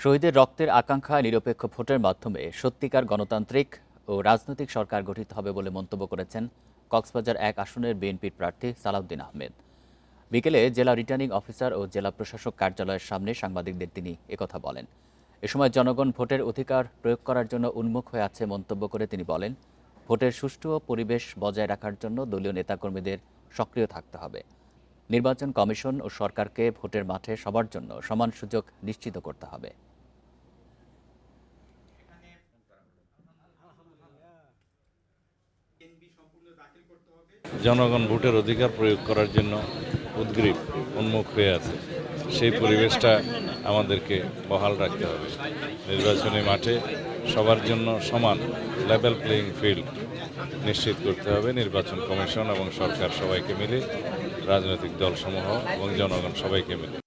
শহীদের রক্তের আকাঙ্ক্ষা নিরপেক্ষ ভোটের মাধ্যমে সত্যিকার গণতান্ত্রিক ও রাজনৈতিক সরকার গঠিত হবে বলে মন্তব্য করেছেন কক্সবাজার ১ আসনের বিএনপির প্রার্থী সালাউদ্দিন আহমেদ। বিকেলে জেলা রিটার্নিং অফিসার ও জেলা প্রশাসক কার্যালয়ের সামনে সাংবাদিকদের তিনি একথা বলেন। এ সময় জনগণ ভোটের অধিকার প্রয়োগ করার জন্য উন্মুখ হয়ে আছে মন্তব্য করে তিনি বলেন, ভোটের সুষ্ঠু পরিবেশ বজায় রাখার জন্য দলীয় নেতাকর্মীদের সক্রিয় থাকতে হবে। নির্বাচন কমিশন ও সরকারকে ভোটের মাঠে সবার জন্য সমান সুযোগ নিশ্চিত করতে হবে। জনগণ ভোটের অধিকার প্রয়োগ করার জন্য উদ্গ্রীব, উন্মুখ হয়ে আছে। সেই পরিবেশটা আমাদেরকে বহাল রাখতে হবে। নির্বাচনী মাঠে সবার জন্য সমান লেভেল প্লেয়িং ফিল্ড নিশ্চিত করতে হবে। নির্বাচন কমিশন এবং সরকার সবাইকে মিলে, রাজনৈতিক দলসমূহ এবং জনগণ সবাইকে মিলে